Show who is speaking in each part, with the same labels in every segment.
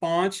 Speaker 1: 5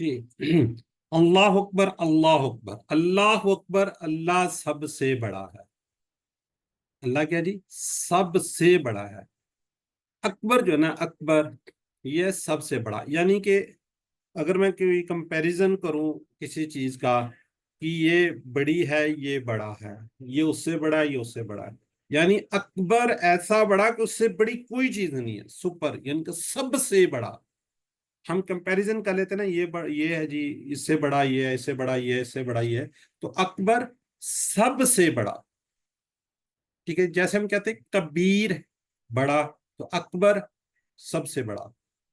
Speaker 1: جی اللہ اکبر اللہ اکبر اللہ اکبر، اللہ سب سے بڑا ہے۔ اللہ کیا جی؟ سب سے بڑا ہے۔ اکبر جو ہے نا، اکبر یہ سب سے بڑا، یعنی کہ اگر میں کوئی کمپیریزن کروں کسی چیز کا کہ یہ بڑی ہے، یہ بڑا ہے، یہ اس سے بڑا ہے، یہ اس سے بڑا ہے، یعنی اکبر ایسا بڑا کہ اس سے بڑی کوئی چیز نہیں ہے، سپر، یعنی کہ سب سے بڑا۔ ہم کمپیریزن کر لیتے ہیں نا، یہ ہے جی، اس سے بڑا یہ ہے، اس سے بڑا یہ ہے، اس سے بڑا یہ ہے، تو اکبر سب سے بڑا۔ ٹھیک ہے، جیسے ہم کہتے ہیں کبیر بڑا، تو اکبر سب سے بڑا۔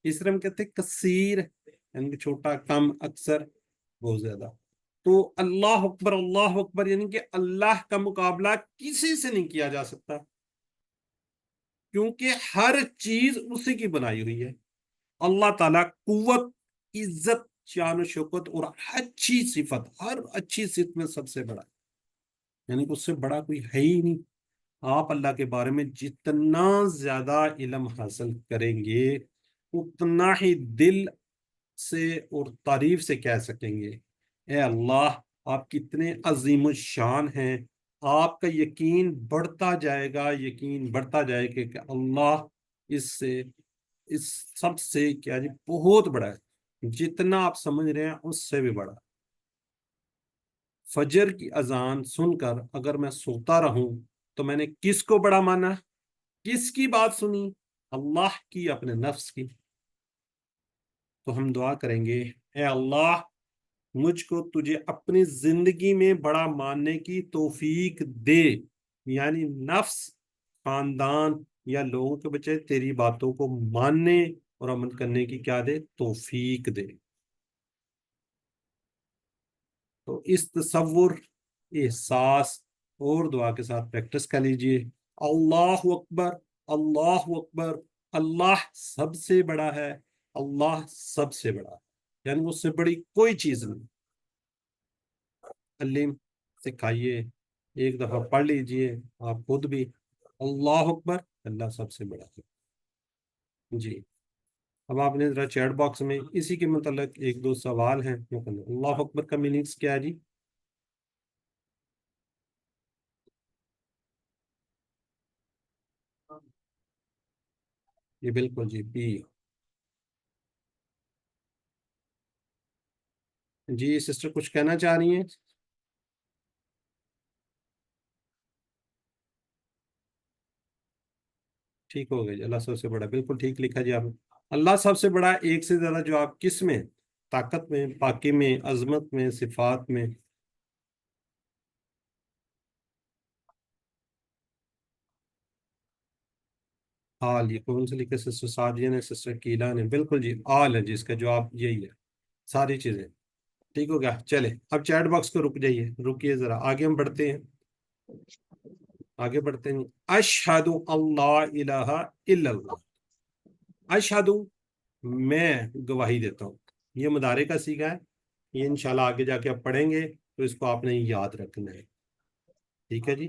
Speaker 1: اس طرح ہم کہتے ہیں کثیر، یعنی کہ چھوٹا، کم، اکثر، بہت زیادہ۔ تو اللہ اکبر یعنی کہ اللہ کا مقابلہ کسی سے نہیں کیا جا سکتا، کیونکہ ہر چیز اسی کی بنائی ہوئی ہے۔ اللہ تعالیٰ قوت، عزت، شان و شوکت اور اچھی صفت، ہر اچھی صفت میں سب سے بڑا ہے، یعنی کہ اس سے بڑا کوئی ہے ہی نہیں۔ آپ اللہ کے بارے میں جتنا زیادہ علم حاصل کریں گے، اتنا ہی دل سے اور تعریف سے کہہ سکیں گے، اے اللہ آپ کتنے عظیم الشان ہیں۔ آپ کا یقین بڑھتا جائے گا، یقین بڑھتا جائے گا کہ اللہ اس سب سے کیا جی بہت بڑا ہے، جتنا آپ سمجھ رہے ہیں اس سے بھی بڑا۔ فجر کی اذان سن کر اگر میں سوتا رہوں تو میں نے کس کو بڑا مانا؟ کس کی بات سنی؟ اللہ کی، اپنے نفس کی۔ تو ہم دعا کریں گے، اے اللہ مجھ کو تجھے اپنی زندگی میں بڑا ماننے کی توفیق دے، یعنی نفس، خاندان یا لوگوں کے بچے تیری باتوں کو ماننے اور عمل کرنے کی کیا دے؟ توفیق دے۔ تو اس تصور، احساس اور دعا کے ساتھ پریکٹس کر لیجئے۔ اللہ اکبر اللہ اکبر، اللہ سب سے بڑا ہے، اللہ سب سے بڑا ہے، یعنی اس سے بڑی کوئی چیز نہیں۔ علم سکھائیے، ایک دفعہ پڑھ لیجئے آپ خود بھی، اللہ اکبر، اللہ سب سے بڑا ہے۔ جی، اب آپ نے ذرا چیٹ باکس میں اسی کے متعلق ایک دو سوال ہیں، اللہ اکبر کا میننگز کیا ہے جی؟ یہ بالکل جی، پی۔ جی سسٹر کچھ کہنا چاہ رہی ہیں؟ ٹھیک ہو گیا جی، اللہ سب سے بڑا، بالکل ٹھیک لکھا جی آپ نے۔ اللہ سب سے بڑا، ایک سے زیادہ جو آپ کس میں؟ طاقت میں، پاکی میں، عظمت میں، صفات میں؟ آل، یہ کون سے لکھے؟ سسٹر سعدیہ نے، سسٹر کیلا نے، بالکل جی آل ہے جی، اس کا جواب یہی ہے، ساری چیزیں۔ ٹھیک ہو گیا، چلے اب چیٹ باکس کو رک جائیے، رکیے ذرا، آگے ہم بڑھتے ہیں، آگے بڑھتے ہیں۔ اشہد اللہ الہ الا اللہ، اشہد، میں گواہی دیتا ہوں، یہ مضارع کا صیغہ ہے، یہ انشاءاللہ آگے جا کے آپ پڑھیں گے تو اس کو آپ نے یاد رکھنا ہے۔ ٹھیک ہے جی،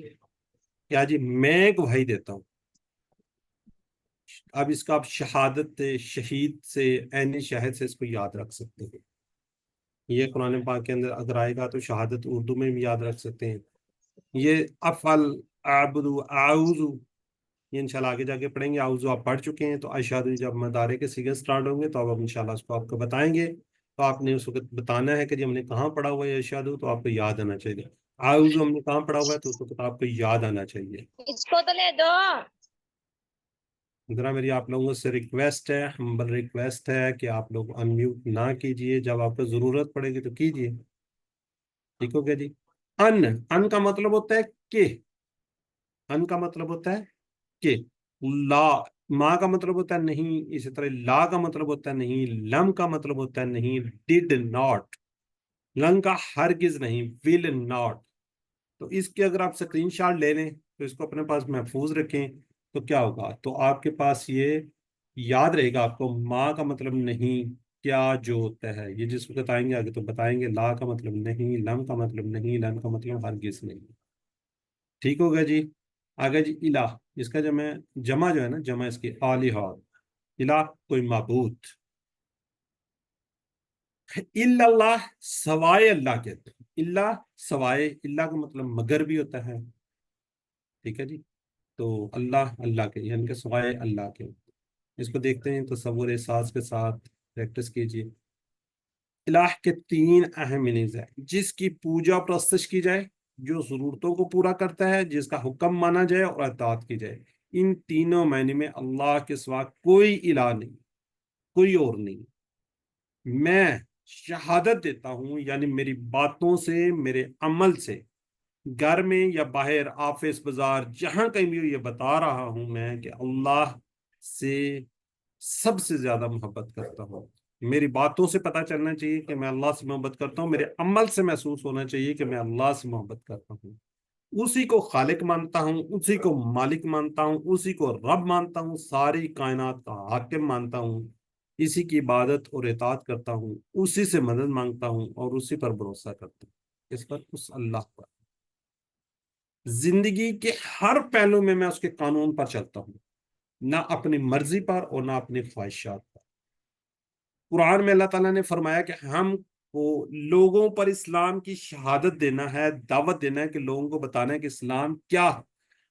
Speaker 1: کیا جی؟ میں گواہی دیتا ہوں۔ اب اس کا آپ شہادت شہید سے، عین شاہد سے اس کو یاد رکھ سکتے ہیں۔ یہ قرآن پاک کے اندر اگر آئے گا تو شہادت اردو میں بھی یاد رکھ سکتے ہیں۔ یہ افعل، اعبد، اعوذ، یہ انشاءاللہ آگے جا کے پڑھیں گے۔ اعوذ آپ پڑھ چکے ہیں، تو اشہد جب مدارے کے صیغے سٹارٹ ہوں گے تو اب انشاءاللہ اس کو آپ کو بتائیں گے، تو آپ نے اس وقت بتانا ہے کہ جی ہم نے کہاں پڑھا ہوا ہے اشہد، تو آپ کو یاد آنا چاہیے۔ اعوذ ہم نے کہاں پڑھا ہوا ہے، تو اس وقت آپ کو یاد آنا چاہیے۔
Speaker 2: اس کو تو لے دو۔
Speaker 1: ذرا میری آپ لوگوں سے ریکویسٹ ہے، ہمبل ریکویسٹ ہے کہ آپ لوگ انمیوٹ نہ کیجئے، جب آپ کو ضرورت پڑے گی تو کیجئے۔ ٹھیک ہو گیا جی؟ ان کا مطلب ہوتا ہے کہ، ان کا مطلب ہوتا ہے کہ، لا، ما کا مطلب ہوتا ہے نہیں، اسی طرح لا کا مطلب ہوتا ہے نہیں، لم کا مطلب ہوتا ہے نہیں، ڈیڈ ناٹ، لن کا ہرگز نہیں، ول ناٹ. تو اس کے اگر آپ اسکرین شاٹ لے لیں تو اس کو اپنے پاس محفوظ رکھیں تو کیا ہوگا، تو آپ کے پاس یہ یاد رہے گا آپ کو، ماں کا مطلب نہیں کیا جو ہوتا ہے، یہ جس وقت آئیں گے آگے تو بتائیں گے. لا کا مطلب نہیں، لم کا مطلب نہیں، لن کا مطلب ہرگز نہیں. ٹھیک ہوگا جی. آگے جی الہ، اس کا جمع جو ہے نا، جمع اس کی آلہہ، الہ کوئی معبود. الا اللہ، سوائے اللہ کے. اللہ سوائے، اللہ کا مطلب مگر بھی ہوتا ہے. ٹھیک ہے جی. تو اللہ اللہ کے یعنی کہ سوائے اللہ کے. اس کو دیکھتے ہیں تصور احساس کے ساتھ پریکٹس کیجیے. الہ کے تین اہم میننگز ہیں: جس کی پوجا پرستش کی جائے، جو ضرورتوں کو پورا کرتا ہے، جس کا حکم مانا جائے اور اطاعت کی جائے. ان تینوں معنی میں اللہ کے سوا کوئی الہ نہیں، کوئی اور نہیں. میں شہادت دیتا ہوں، یعنی میری باتوں سے، میرے عمل سے، گھر میں یا باہر، آفس، بازار، جہاں کہیں بھی یہ بتا رہا ہوں میں کہ اللہ سے سب سے زیادہ محبت کرتا ہوں. میری باتوں سے پتہ چلنا چاہیے کہ میں اللہ سے محبت کرتا ہوں، میرے عمل سے محسوس ہونا چاہیے کہ میں اللہ سے محبت کرتا ہوں. اسی کو خالق مانتا ہوں، اسی کو مالک مانتا ہوں، اسی کو رب مانتا ہوں، ساری کائنات کا حاکم مانتا ہوں. اسی کی عبادت اور اطاعت کرتا ہوں، اسی سے مدد مانگتا ہوں اور اسی پر بھروسہ کرتا ہوں، اس پر، اس اللہ پر. زندگی کے ہر پہلو میں اس کے قانون پر چلتا ہوں، نہ اپنی مرضی پر اور نہ اپنی خواہشات پر. قرآن میں اللہ تعالیٰ نے فرمایا کہ ہم کو لوگوں پر اسلام کی شہادت دینا ہے، دعوت دینا ہے، کہ لوگوں کو بتانا ہے کہ اسلام کیا ہے،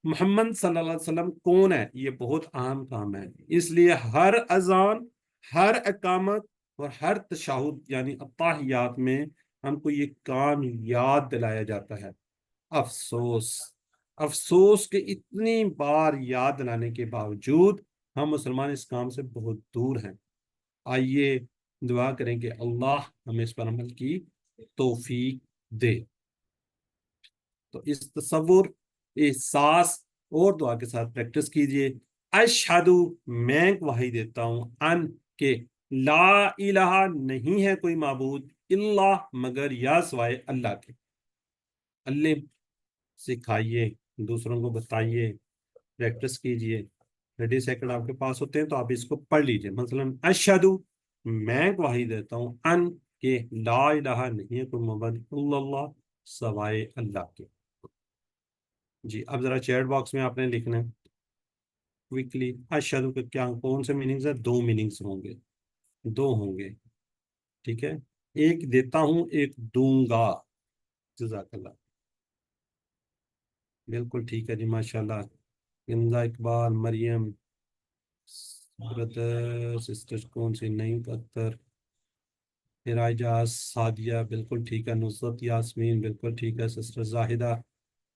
Speaker 1: محمد صلی اللہ علیہ وسلم کون ہے. یہ بہت اہم کام ہے. اس لیے ہر اذان، ہر اقامت اور ہر تشہد یعنی التحیات میں ہم کو یہ کام یاد دلایا جاتا ہے. افسوس، افسوس کہ اتنی بار یاد دلانے کے باوجود ہم مسلمان اس کام سے بہت دور ہیں. آئیے دعا کریں کہ اللہ ہمیں اس پر عمل کی توفیق دے. تو اس تصور، احساس اور دعا کے ساتھ پریکٹس کیجئے. اشہدو، میں گواہی دیتا ہوں، ان کہ لا الہ نہیں ہے کوئی معبود، الا مگر یا سوائے اللہ کے. اللہ سکھائیے، دوسروں کو بتائیے، پریکٹس کیجئے. 30 سیکنڈ آپ کے پاس ہوتے ہیں تو آپ اس کو پڑھ لیجئے. مثلا اشہدو، میں گواہی دیتا ہوں، ان کہ لا الہ نہیں ہے کوئی معبود الا اللہ، سوائے اللہ کے. جی اب ذرا چیٹ باکس میں آپ نے لکھنا ہے کوئکلی. اشہدو کے کیا کون سے میننگز ہیں؟ 2 میننگز ہوں گے، 2 ہوں گے. ٹھیک ہے، ایک دیتا ہوں، ایک دوں گا. جزاک اللہ. بالکل ٹھیک ہے جی، ماشاءاللہ. گنزا، اقبال، مریم، بردر سسٹر کون سی نہیں پتھر، اعجاز، سعدیہ بالکل ٹھیک ہے، نصرت، یاسمین بالکل ٹھیک ہے، سسٹر زاہدہ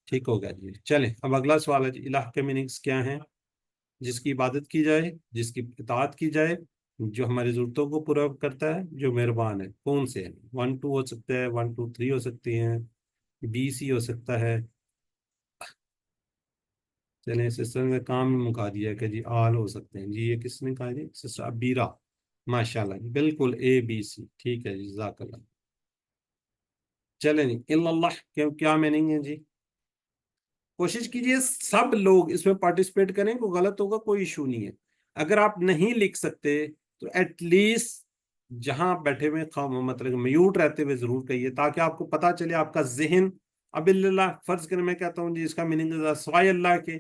Speaker 1: ٹھیک ہو گیا جی. چلیں اب اگلا سوال ہے جی، الہ کے میننگز کیا ہیں؟ جس کی عبادت کی جائے، جس کی اطاعت کی جائے، جو ہماری ضرورتوں کو پورا کرتا ہے، جو مہربان ہے. کون سے ہیں؟ 1 2 ہو سکتا ہے، 1 2 3 ہو سکتی ہیں، بی سی ہو سکتا ہے. چلیں سسٹر نے کام مکا دیا کہ جی آل ہو سکتے ہیں. جی یہ کس نے کہا جی؟ سسٹر ابیرا. ماشاء اللہ جی، بالکل اے بی سی ٹھیک ہے جی، جزاک اللہ. چلیں جی، اللہ کیا میننگ ہے جی؟ کوشش کیجئے سب لوگ اس میں پارٹیسپیٹ کریں، کوئی غلط ہوگا کوئی ایشو نہیں ہے. اگر آپ نہیں لکھ سکتے تو ایٹ لیسٹ جہاں آپ بیٹھے ہوئے مطلب میوٹ رہتے ہوئے ضرور کہیے، تاکہ آپ کو پتا چلے آپ کا ذہن. اب اللہ فرض کریں میں کہتا ہوں جی اس کا میننگ سوائے اللہ کے،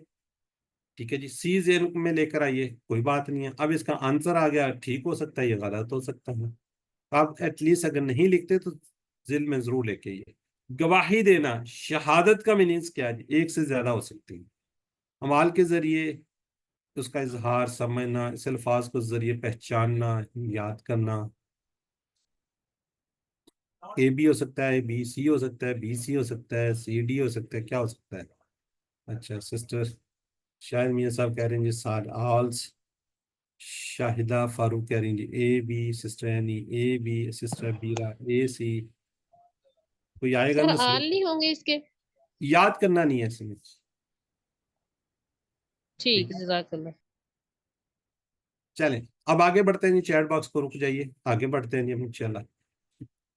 Speaker 1: ٹھیک ہے جی، سی ذہن میں لے کر آئیے، کوئی بات نہیں ہے. اب اس کا آنسر آ گیا، ٹھیک ہو سکتا ہے یہ غلط ہو سکتا ہے. آپ ایٹ لیسٹ اگر نہیں لکھتے تو ذہن میں ضرور لے کے آئیے. گواہی دینا، شہادت کا میننگز کیا ہے؟ ایک سے زیادہ ہو سکتی ہے. اعمال کے ذریعے اس کا اظہار، سمجھنا، اس الفاظ کو ذریعے پہچاننا، یاد کرنا. اے بی ہو سکتا ہے، بی سی ہو سکتا ہے، بی سی ہو سکتا ہے، سی ڈی ہو سکتا ہے، کیا ہو سکتا ہے؟ اچھا سسٹر شاید میاں صاحب کہہ رہے ہیں جی سال آلس. شاہدہ فاروق کہہ رہی ہیں جی A B. Sister Annie A B. Sister بیرا اے سی. کوئی آئے گا
Speaker 2: سر
Speaker 1: نا سر؟
Speaker 2: آل نہیں ہوں گے اس کے؟
Speaker 1: یاد کرنا نہیں ہے ایسے میں.
Speaker 2: ٹھیک، جزاک اللہ.
Speaker 1: چلیں اب آگے بڑھتے ہیں جی، چیٹ باکس کو رک جائیے، آگے بڑھتے ہیں جی انشاءاللہ.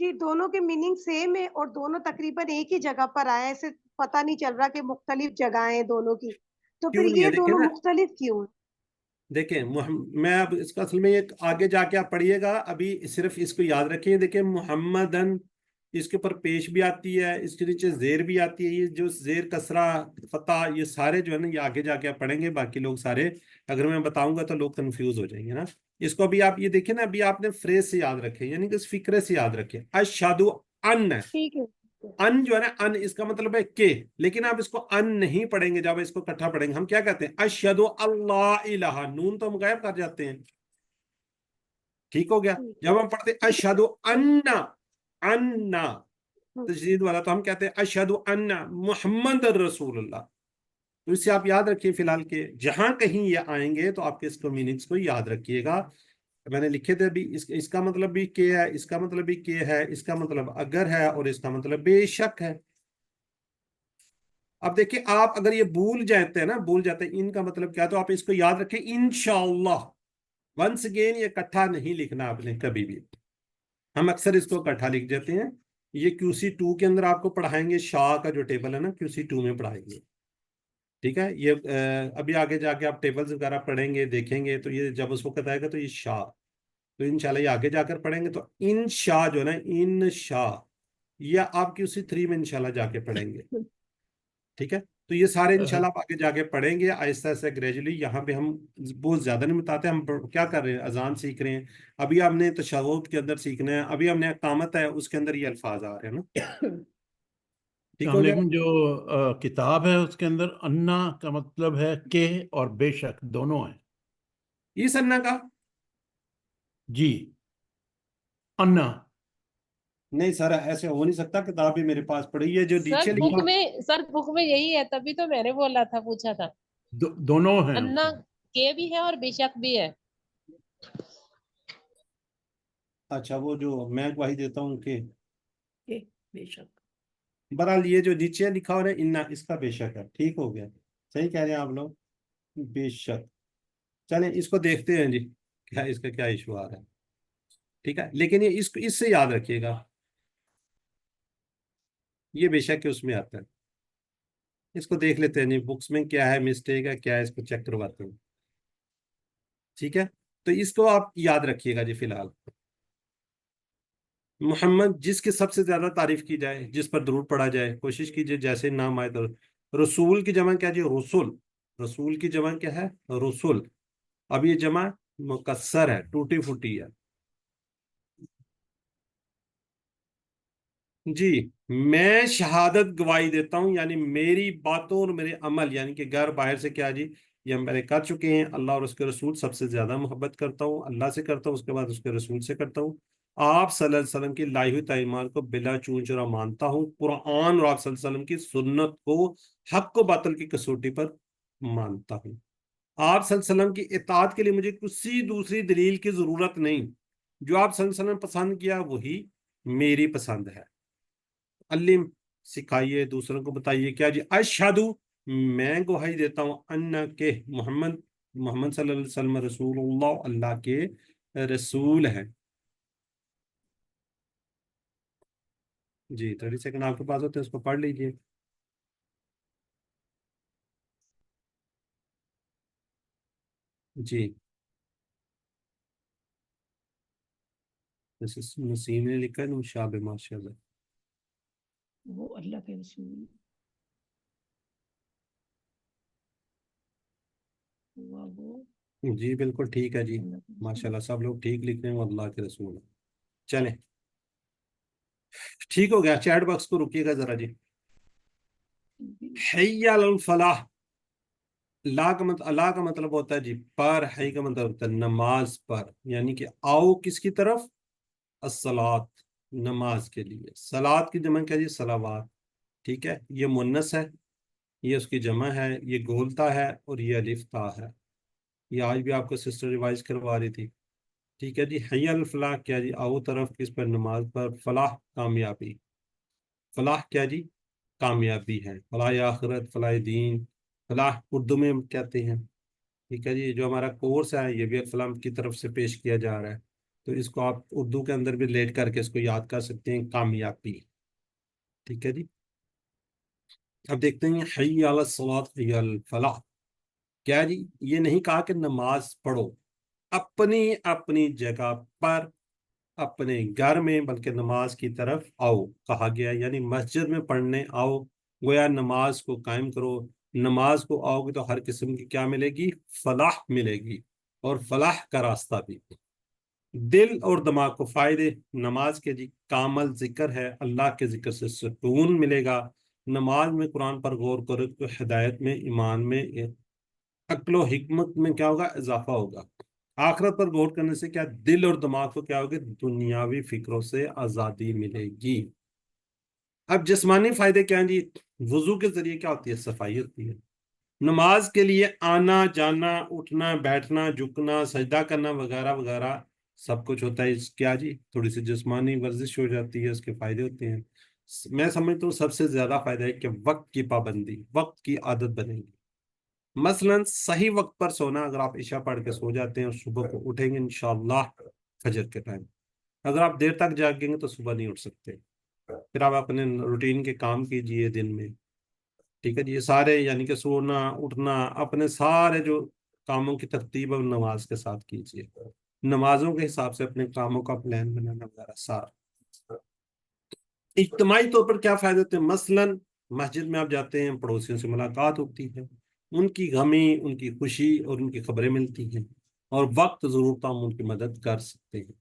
Speaker 3: جی دونوں کے میننگ سیم ہے اور دونوں تقریباً ایک ہی جگہ پر آئے ہیں، ایسے پتہ نہیں چل رہا کہ مختلف جگہیں ہیں دونوں کی، تو
Speaker 1: کیوں
Speaker 3: پھر
Speaker 1: نہیں ہے؟
Speaker 3: یہ
Speaker 1: دیکھیں
Speaker 3: دونوں
Speaker 1: نا،
Speaker 3: مختلف کیوں ہیں؟
Speaker 1: دیکھیں میں اب اس کا اصل میں یہ آگے جا کے آپ پڑھیے گا، ابھی صرف اس کو یاد رکھیں. دیکھیں محمدن، اس کے اوپر پیش بھی آتی ہے، اس کے نیچے زیر بھی آتی ہے. یہ جو زیر کسرہ فتح یہ سارے جو ہے نا یہ آگے جا کے آپ پڑھیں گے. باقی لوگ سارے اگر میں بتاؤں گا تو لوگ کنفیوز ہو جائیں گے نا. اس کو ابھی آپ یہ دیکھیں نا، ابھی آپ نے فریز سے یاد رکھے، یعنی کہ اس فکرے سے یاد رکھے. اشہدو ان،
Speaker 3: ٹھیک ہے.
Speaker 1: ان جو ہے نا، ان اس کا مطلب ہے کہ، لیکن آپ اس کو ان نہیں پڑھیں گے. جب اس کو اکٹھا پڑھیں گے ہم کیا کہتے ہیں؟ اشہدو اللہ الہ، نون تو ہم غائب کر جاتے ہیں. ٹھیک ہو گیا.
Speaker 3: ٹھیک ہے.
Speaker 1: جب ہم پڑھتے ہیں اشہدو ان
Speaker 3: ہم،
Speaker 1: تجدید والا، تو ہم کہتے ہیں اشہدو ان محمد رسول اللہ. تو اس سے آپ یاد رکھیے فی الحال کہ جہاں کہیں یہ آئیں گے تو آپ کے اس کو میننگز کو یاد رکھیے گا. میں نے لکھے تھے ابھی، اس کا مطلب بھی کہ ہے، اس کا مطلب بھی کہ ہے، اس کا مطلب اگر ہے، اور اس کا مطلب بے شک ہے. اب دیکھیں آپ اگر یہ بھول جاتے ہیں نا، بھول جاتے ہیں ان کا مطلب کیا، تو آپ اس کو یاد رکھیں انشاءاللہ. ونس اگین یہ اکٹھا نہیں لکھنا آپ نے کبھی بھی. ہم اکثر اس کو اکٹھا لکھ دیتے ہیں. یہ QC2 کے اندر آپ کو پڑھائیں گے، شاہ کا جو ٹیبل ہے نا QC2 میں پڑھائیں گے. ٹھیک ہے. یہ ابھی آگے جا کے آپ ٹیبلز وغیرہ پڑھیں گے، دیکھیں گے، تو یہ جب اس وقت آئے گا تو یہ شاہ، تو انشاءاللہ یہ آگے جا کر پڑھیں گے. تو ان شاہ جو ہے نا، ان شاہ، یہ آپ QC3 میں انشاءاللہ جا کے پڑھیں گے. ٹھیک ہے. تو یہ سارے انشاءاللہ آپ آگے جا کے پڑھیں گے آہستہ آہستہ گریجولی. یہاں پہ ہم بہت زیادہ نہیں بتاتے. ہم کیا کر رہے ہیں؟ اذان سیکھ رہے ہیں. ابھی ہم نے تشہد کے اندر سیکھنا ہے. ابھی ہم نے اقامت ہے، اس کے اندر یہ الفاظ آ رہے ہیں نا. ٹھیک
Speaker 4: السلام
Speaker 1: ہو گیا.
Speaker 4: علیکم. جو کتاب ہے اس کے اندر انا کا مطلب ہے کہ اور بے شک دونوں ہیں.
Speaker 1: یہ سننا کا
Speaker 4: جی انا.
Speaker 1: نہیں سر، ایسے ہو نہیں سکتا. کتاب بھی میرے پاس پڑی ہے جو نیچے
Speaker 2: بک
Speaker 1: لکھا.
Speaker 2: میں سر بک میں یہی ہے، تبھی تو میں نے بولا تھا، پوچھا تھا.
Speaker 4: دونوں ہیں اس
Speaker 2: انا
Speaker 4: میں.
Speaker 2: کے بھی ہے اور بے شک بھی ہے.
Speaker 1: اچھا، وہ جو میں گواہی دیتا ہوں کہ
Speaker 4: بے شک.
Speaker 1: بہرحال یہ جو نیچے لکھا ہو رہا ہے انا، اس کا بے شک ہے. ٹھیک ہو گیا. صحیح کہہ رہے ہیں آپ لوگ، بے شک. چلیں اس کو دیکھتے ہیں جی، کیا اس کا کیا ایشو آ رہا ہے. ٹھیک ہے. لیکن یہ اس سے یاد رکھیے گا، یہ بے شک اس میں آتا ہے. اس کو دیکھ لیتے ہیں جی بکس میں کیا ہے مسٹیک ہے، کیا ہے، اس کو چیک کرواتے ہیں. ٹھیک ہے. تو اس کو آپ یاد رکھیے گا جی. فی الحال محمد، جس کی سب سے زیادہ تعریف کی جائے، جس پر درود پڑھا جائے، کوشش کیجئے جیسے نام آئے تو. رسول کی جمع کیا جی؟ رسول. رسول کی جمع کیا ہے؟ رسول. اب یہ جمع مکسر ہے، ٹوٹی پھوٹی ہے. جی میں شہادت گواہی دیتا ہوں، یعنی میری باتوں اور میرے عمل، یعنی کہ گھر باہر سے کیا جی، یہ ہم پہلے کر چکے ہیں. اللہ اور اس کے رسول سب سے زیادہ محبت کرتا ہوں، اللہ سے کرتا ہوں، اس کے بعد اس کے رسول سے کرتا ہوں. آپ صلی اللہ علیہ وسلم کی لائی ہوئی تعلیمات کو بلا چون چرا مانتا ہوں. قرآن اور آپ صلی اللہ علیہ وسلم کی سنت کو حق و باطل کی کسوٹی پر مانتا ہوں. آپ صلی اللہ علیہ وسلم کی اطاعت کے لیے مجھے کسی دوسری دلیل کی ضرورت نہیں. جو آپ صلی اللہ علیہ وسلم نے پسند کیا وہی میری پسند ہے. علم، سکھائیے، دوسروں کو بتائیے. کیا جی؟ اشہدو، میں گواہی دیتا ہوں، ان کہ محمد صلی اللہ علیہ وسلم رسول اللہ، اللہ کے رسول ہیں. جی 30 سیکنڈ آپ کے پاس ہوتے ہیں، اس کو پڑھ لیجئے. جی نسیم نے لکھا ہے نشاب ماشاء اللہ.
Speaker 5: وہ اللہ کے رسول وہ
Speaker 1: جی بالکل ٹھیک ہے جی،
Speaker 5: اللہ کے رسول.
Speaker 1: ماشاء اللہ سب لوگ ٹھیک لکھ رہے ہیں، وہ اللہ کے رسول ہیں. چلیں ٹھیک ہو گیا. چیٹ باکس کو رکیے گا ذرا جی. حی علی الفلاح، اللہ کا مطلب ہوتا ہے جی پر، حی کا مطلب ہوتا ہے نماز پر، یعنی کہ آؤ کس کی طرف؟ الصلاۃ، نماز کے لیے. صلاۃ کی جمع کیا جی؟ صلوات. ٹھیک ہے. یہ مؤنث ہے، یہ اس کی جمع ہے، یہ گولتا ہے، اور یہ الف تا ہے. یہ آج بھی آپ کو سسٹر ریوائز کروا رہی تھی. ٹھیک ہے جی. حی علی الفلاح کیا جی؟ آؤ طرف کس پر؟ نماز پر. فلاح کامیابی. فلاح کیا جی؟ کامیابی ہے. فلاح آخرت، فلاح دین، فلاح اردو میں ہم کہتے ہیں. ٹھیک ہے جی. جو ہمارا کورس ہے یہ بھی الفلاح کی طرف سے پیش کیا جا رہا ہے. تو اس کو آپ اردو کے اندر بھی لیٹ کر کے اس کو یاد کر سکتے ہیں، کامیابی. ٹھیک ہے جی. اب دیکھتے ہیں حی علی الصلاۃ حی علی الفلاح. کیا جی؟ یہ نہیں کہا کہ نماز پڑھو اپنی اپنی جگہ پر اپنے گھر میں، بلکہ نماز کی طرف آؤ کہا گیا، یعنی مسجد میں پڑھنے آؤ، گویا نماز کو قائم کرو. نماز کو آؤ گے تو ہر قسم کی کیا ملے گی؟ فلاح ملے گی، اور فلاح کا راستہ بھی. دل اور دماغ کو فائدے نماز کے جی کامل ذکر ہے، اللہ کے ذکر سے سکون ملے گا. نماز میں قرآن پر غور کرو تو ہدایت میں، ایمان میں، عقل و حکمت میں کیا ہوگا؟ اضافہ ہوگا. آخرت پر غور کرنے سے کیا دل اور دماغ کو کیا ہوگا؟ دنیاوی فکروں سے آزادی ملے گی. اب جسمانی فائدے کیا ہیں جی؟ وضو کے ذریعے کیا ہوتی ہے؟ صفائی ہوتی ہے. نماز کے لیے آنا جانا، اٹھنا بیٹھنا، جھکنا، سجدہ کرنا وغیرہ وغیرہ سب کچھ ہوتا ہے. اس کیا جی؟ تھوڑی سی جسمانی ورزش ہو جاتی ہے، اس کے فائدے ہوتے ہیں. میں سمجھتا ہوں سب سے زیادہ فائدہ ہے کہ وقت کی پابندی، وقت کی عادت بنے گی. مثلا صحیح وقت پر سونا، اگر آپ عشاء پڑھ کے سو جاتے ہیں اور صبح کو اٹھیں گے انشاءاللہ فجر کے ٹائم. اگر آپ دیر تک جاگیں گے تو صبح نہیں اٹھ سکتے. پھر آپ اپنے روٹین کے کام کیجئے دن میں. ٹھیک ہے جی. یہ سارے یعنی کہ سونا اٹھنا اپنے سارے جو کاموں کی ترتیب اور نماز کے ساتھ کیجئے. نمازوں کے حساب سے اپنے کاموں کا پلان بنانا وغیرہ سارا. اجتماعی طور پر کیا فائدے ہوتے ہیں؟ مثلا مسجد میں آپ جاتے ہیں، پڑوسیوں سے ملاقات ہوتی ہے، ان کی غمی، ان کی خوشی اور ان کی خبریں ملتی ہیں، اور وقت ضرورت ہم ان کی مدد کر سکتے ہیں.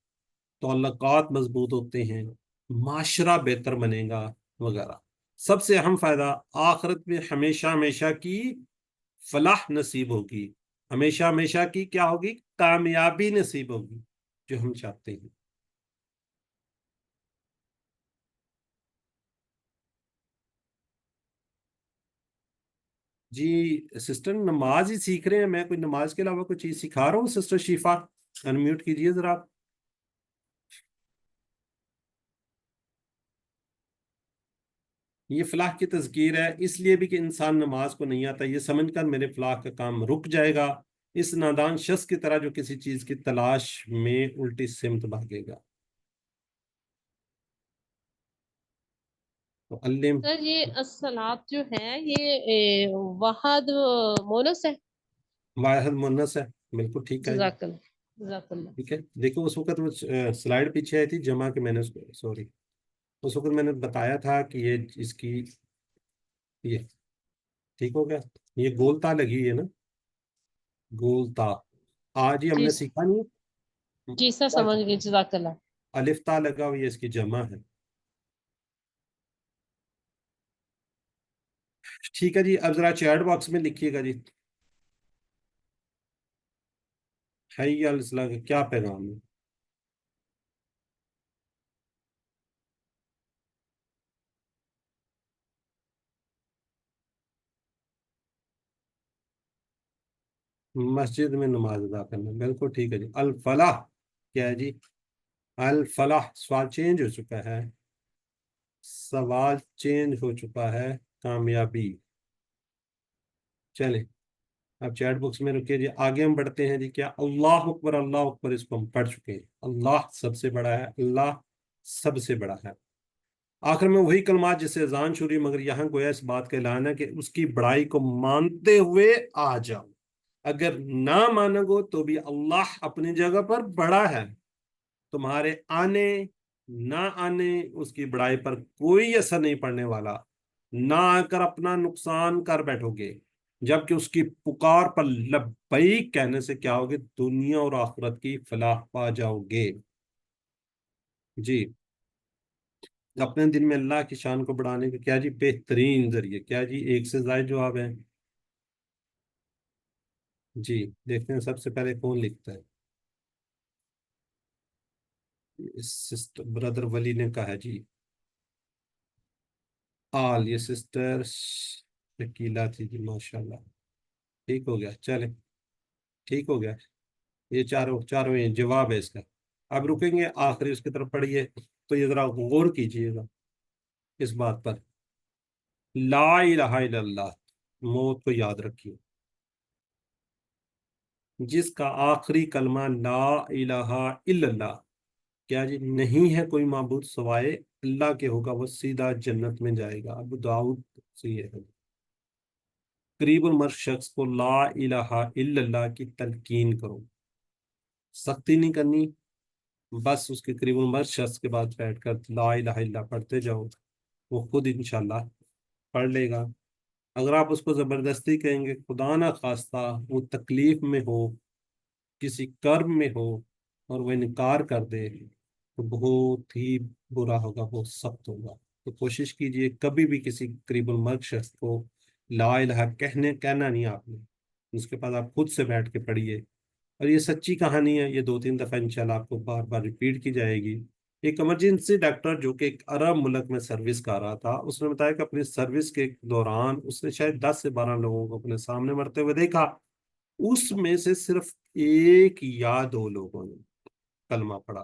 Speaker 1: تعلقات مضبوط ہوتے ہیں، معاشرہ بہتر بنے گا وغیرہ. سب سے اہم فائدہ آخرت میں ہمیشہ ہمیشہ کی فلاح نصیب ہوگی، ہمیشہ ہمیشہ کی کیا ہوگی؟ کامیابی نصیب ہوگی، جو ہم چاہتے ہیں. جی سسٹر نماز ہی سیکھ رہے ہیں، میں کوئی نماز کے علاوہ کوئی چیز سکھا رہا ہوں. سسٹر شیفا انمیوٹ کیجیے ذرا آپ. یہ فلاح کی تذکیر ہے، اس لیے بھی کہ انسان نماز کو نہیں آتا، یہ سمجھ کر میرے فلاح کا کام رک جائے گا، اس نادان شخص کی طرح جو کسی چیز کی تلاش میں الٹی سمت بھاگے گا. تو علم
Speaker 2: سر یہ الصلاۃ جو ہے یہ واحد مونس ہے.
Speaker 1: واحد مونس ہے، بالکل ٹھیک ہے.
Speaker 2: جزاک اللہ، جزاک اللہ.
Speaker 1: ٹھیک ہے. دیکھو اس وقت سلائیڈ پیچھے آئی تھی جمع کے، میں نے سوری اس وقت میں نے بتایا تھا کہ یہ اس کی یہ ٹھیک ہو گیا. یہ گولتا لگی ہے نا، گولتا. آج ہی ہم
Speaker 2: جی
Speaker 1: نے سیکھا نہیں.
Speaker 2: جی سر سمجھ گئی، جزاک اللہ.
Speaker 1: الف تا لگا ہوئی ہے، اس کی جمع ہے. ٹھیک ہے جی. اب ذرا چیٹ باکس میں لکھیے گا جی حی علی الصلاح کا کیا پیغام ہے. مسجد میں نماز ادا کرنا، بالکل ٹھیک ہے جی. الفلاح کیا ہے جی؟ الفلاح سوال چینج ہو چکا ہے، سوال چینج ہو چکا ہے. کامیابی. چلیں اب چیٹ باکس میں رکیے جی. آگے ہم بڑھتے ہیں جی. کیا اللہ اکبر، اللہ اکبر اس کو ہم پڑھ چکے ہیں. اللہ سب سے بڑا ہے، اللہ سب سے بڑا ہے. آخر میں وہی کلمات جس سے اذان شروع ہوئی، مگر یہاں گویا اس بات کا اعلان ہے کہ اس کی بڑائی کو مانتے ہوئے آ جاؤ. اگر نہ مانو گو تو بھی اللہ اپنی جگہ پر بڑا ہے. تمہارے آنے نہ آنے اس کی بڑائی پر کوئی اثر نہیں پڑنے والا. نہ آ کر اپنا نقصان کر بیٹھو گے، جبکہ اس کی پکار پر لبیک کہنے سے کیا ہوگے؟ دنیا اور آخرت کی فلاح پا جاؤ گے. جی اپنے دل میں اللہ کی شان کو بڑھانے کا کیا جی بہترین ذریعہ کیا جی؟ ایک سے زائد جواب ہے جی. دیکھتے ہیں سب سے پہلے کون لکھتا ہے. برادر ولی نے کہا جی آل. یہ سسٹر شکیلا تھی جی، ماشاءاللہ. ٹھیک ہو گیا. چلیں ٹھیک ہو گیا. یہ چاروں یہ جواب ہے اس کا. اب رکیں گے آخری اس کی طرف پڑھیے تو یہ ذرا غور کیجئے گا اس بات پر. لا الہ الا اللہ، موت کو یاد رکھیے. جس کا آخری کلمہ لا الہ الا اللہ کیا جی؟ نہیں ہے کوئی معبود سوائے اللہ کے ہوگا، وہ سیدھا جنت میں جائے گا۔ ابو داؤد سے یہ ہے۔ قریب المرء شخص کو لا الہ الا اللہ کی تلقین کرو، سختی نہیں کرنی، بس اس کے قریب المرء شخص کے بعد بیٹھ کر لا الہ الا اللہ پڑھتے جاؤ، وہ خود انشاءاللہ پڑھ لے گا۔ اگر آپ اس کو زبردستی کہیں گے، خدا نہ خواستہ وہ تکلیف میں ہو، کسی کرب میں ہو، اور وہ انکار کر دے، تو بہت ہی برا ہوگا، بہت سخت ہوگا۔ تو کوشش کیجئے کبھی بھی کسی قریب المرء شخص کو لا الہ کہنا نہیں آپ نے، اس کے بعد آپ خود سے بیٹھ کے پڑھیے۔ اور یہ سچی کہانی ہے، یہ 2-3 دفعہ انشاءاللہ آپ کو بار بار ریپیٹ کی جائے گی۔ ایک ایمرجنسی ڈاکٹر جو کہ ایک عرب ملک میں سروس کر رہا تھا، اس نے بتایا کہ اپنی سروس کے دوران اس نے شاید 10 سے 12 لوگوں کو اپنے سامنے مرتے ہوئے دیکھا، اس میں سے صرف 1 یا 2 لوگوں نے کلمہ پڑھا۔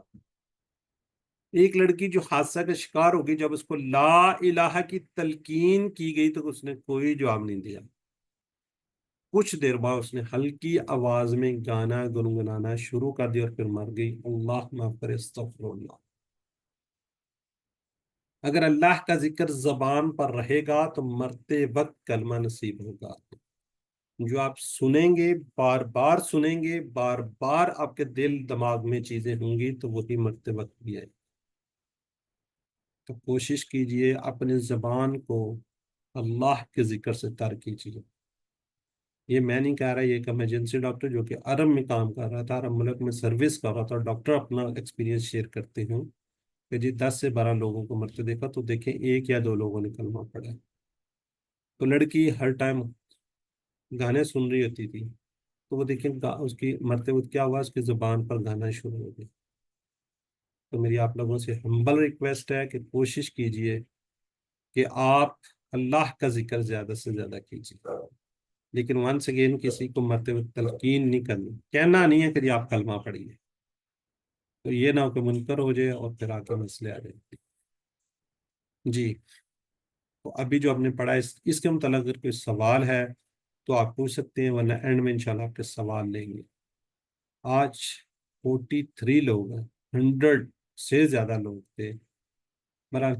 Speaker 1: ایک لڑکی جو حادثہ کا شکار ہوگی، جب اس کو لا الہ کی تلقین کی گئی تو اس نے کوئی جواب نہیں دیا۔ کچھ دیر بعد اس نے ہلکی آواز میں گانا گنگنانا شروع کر دیا اور پھر مر گئی۔ اللہ معاف کرے، استغفر اللہ۔ اگر اللہ کا ذکر زبان پر رہے گا تو مرتے وقت کلمہ نصیب ہوگا۔ جو آپ سنیں گے، بار بار سنیں گے، بار بار آپ کے دل دماغ میں چیزیں ہوں گی، تو وہی مرتے وقت بھی آئے۔ تو کوشش کیجئے اپنی زبان کو اللہ کے ذکر سے تر کیجئے۔ یہ میں نہیں کہہ رہا، یہ ایک ایمرجنسی ڈاکٹر جو کہ عرب میں کام کر رہا تھا، عرب ملک میں سروس کر رہا تھا، ڈاکٹر اپنا ایکسپیرینس شیئر کرتے ہیں کہ جی 10 سے 12 لوگوں کو مرتے دیکھا، تو دیکھیں 1 یا 2 لوگوں نے کلمہ پڑھا۔ تو لڑکی ہر ٹائم گانے سن رہی ہوتی تھی، تو وہ دیکھیں اس کی مرتے وقت کیا ہوا، اس کی زبان پر گانا شروع ہو گیا۔ تو میری آپ لوگوں سے ہمبل ریکویسٹ ہے کہ کوشش کیجئے کہ آپ اللہ کا ذکر زیادہ سے زیادہ کیجئے، لیکن ونس اگین کسی کو مرتے وقت تلقین نہیں کرنی، کہنا نہیں ہے کہ جی آپ کلمہ پڑھیے، تو یہ نہ ہو کہ منکر ہو جائے اور پھر آ کے مسئلے آ جائیں۔ جی، تو ابھی جو آپ نے پڑھا اس کے متعلق اگر کوئی سوال ہے تو آپ پوچھ سکتے ہیں، ورنہ اینڈ میں انشاءاللہ آپ کے سوال لیں گے۔ آج 43 لوگ ہیں، 100 سے زیادہ لوگ تھے، بہرحال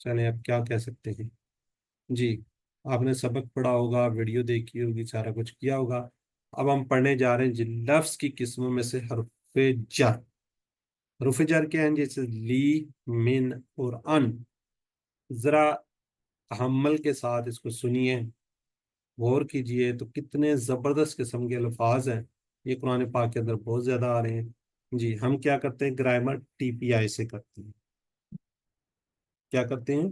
Speaker 1: چلیں اب کیا کہہ سکتے ہیں۔ جی، آپ نے سبق پڑھا ہوگا، ویڈیو دیکھی ہوگی، سارا کچھ کیا ہوگا۔ اب ہم پڑھنے جا رہے ہیں جی لفظ کی قسموں میں سے حرف جر۔ حروف جر کیا ہیں؟ جیسے لی، من اور ان۔ ذرا تحمل کے ساتھ اس کو سنیے، غور کیجئے، تو کتنے زبردست قسم کے الفاظ ہیں، یہ قرآن پاک کے اندر بہت زیادہ آ رہے ہیں۔ جی، ہم کیا کرتے ہیں؟ گرامر TPI سے کرتے ہیں۔ کیا کرتے ہیں؟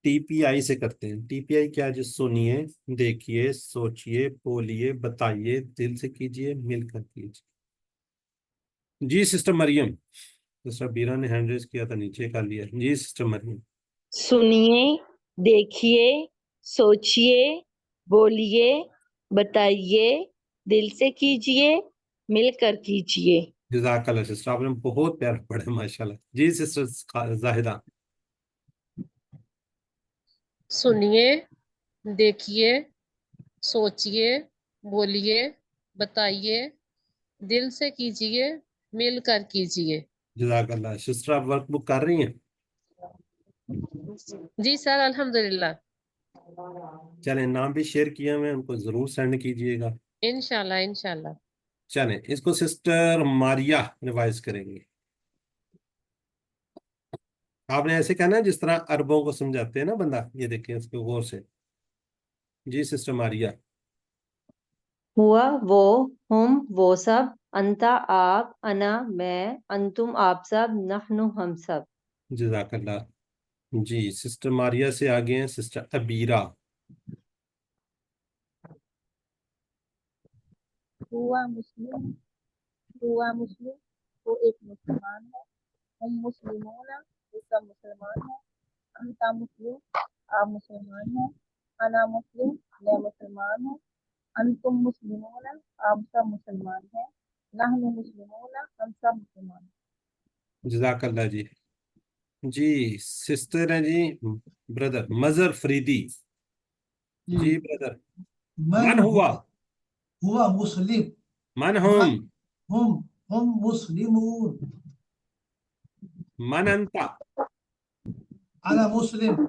Speaker 1: TPI سے کرتے ہیں۔ TPI کیا؟ جو سنیے، دیکھیے، سوچیے، بولیے، بتائیے، دل سے کیجئے، مل کر کیجئے۔ جی سسٹر مریم، سسٹر بیرا نے ہینڈ ریز کیا تھا، نیچے کر لیا۔ جی سسٹر مریم۔
Speaker 6: سنیے، دیکھیے، سوچیے، بولیے، بتائیے، دل سے کیجئے، مل کر کیجئے۔
Speaker 1: جزاک اللہ سسٹر، آپ نے بہت پیار پڑھے ماشاءاللہ۔ جی سسٹر زاہدہ۔
Speaker 2: سنیے، دیکھیے، سوچیے، بولیے، بتائیے، دل سے کیجئے، مل کر کیجئے۔
Speaker 1: جزاک اللہ سسٹر، آپ ورک بک کر رہی ہیں؟
Speaker 2: جی سر، الحمدللہ،
Speaker 1: چلیں، نام بھی شیئر کیا ہوئے ہیں، ان کو ضرور سینڈ کیجئے گا۔
Speaker 2: انشاءاللہ انشاءاللہ۔
Speaker 1: چلیں، اس کو سسٹر ماریا ریوائز کریں گے۔ آپ نے ایسے کہنا ہے جس طرح عربوں کو سمجھاتے ہیں نا بندہ، یہ دیکھیں اس کو غور سے۔ جی سسٹر ماریا۔
Speaker 6: ہوا وہ، ہم وہ سب، انتا آپ، انا میں، انتم آپ سب، نحنو ہم سب۔
Speaker 1: جزاک اللہ۔ جی سسٹر ماریا سے آگے ہیں سسٹر ابیرہ۔
Speaker 7: ہوا مسلم، ہوا مسلم، وہ ایک مسلمان ہے۔ ہم مسلمون، وہ سب مسلمان ہیں۔ انتا مسلم، آپ مسلمان ہیں۔ انا مسلم، میں مسلمان ہوں۔ انتم مسلمون، آپ سب مسلمان ہیں۔ نحن مسلمون، ہم سب مسلمان ہیں۔
Speaker 1: جزاک اللہ جی۔ جی سسٹر ہیں جی بردر مظہر فریدی۔ جی بردر، من ہوا،
Speaker 8: ہوا مسلم،
Speaker 1: من ہم،
Speaker 8: ہم مسلمون۔
Speaker 1: من انتا,
Speaker 8: أنا مسلم.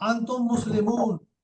Speaker 8: أنتم مسلمون.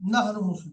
Speaker 8: نحن مسلمون.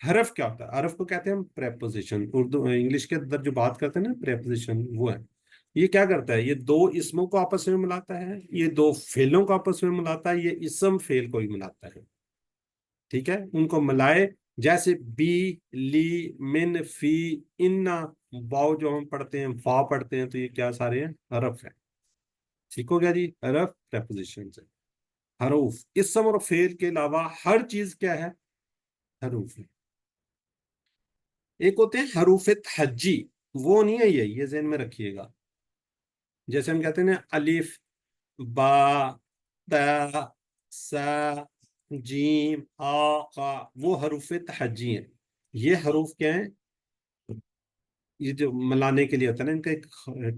Speaker 1: حرف کیا ہوتا ہے؟ حرف کو کہتے ہیں ہم پریپوزیشن. اردو انگلش کے اندر جو بات کرتے ہیں نا پریپوزیشن، وہ ہے. یہ کیا کرتا ہے؟ یہ دو اسموں کو آپس میں ملاتا ہے، یہ دو فعلوں کو آپس میں ملاتا ہے، یہ اسم فعل کو ہی ملاتا ہے. ٹھیک ہے، ان کو ملائے. جیسے بی، لی، من، فی، انا، واو جو ہم پڑھتے ہیں، فا پڑھتے ہیں، تو یہ کیا سارے ہیں؟ حرف ہیں. ٹھیک ہو گیا جی. حرف پریپوزیشن سے. حروف اسم اور فعل کے علاوہ ہر چیز کیا ہے؟ حروف ہے. ایک ہوتے ہیں حروف تہجی، وہ نہیں ہے یہ ذہن میں رکھیے گا. جیسے ہم کہتے ہیں نا الف، با، تا، سا، جیم، آ، قا، وہ حروف تہجی ہیں. یہ حروف کیا ہیں؟ یہ جو ملانے کے لیے ہوتا ہے نا، ان کا ایک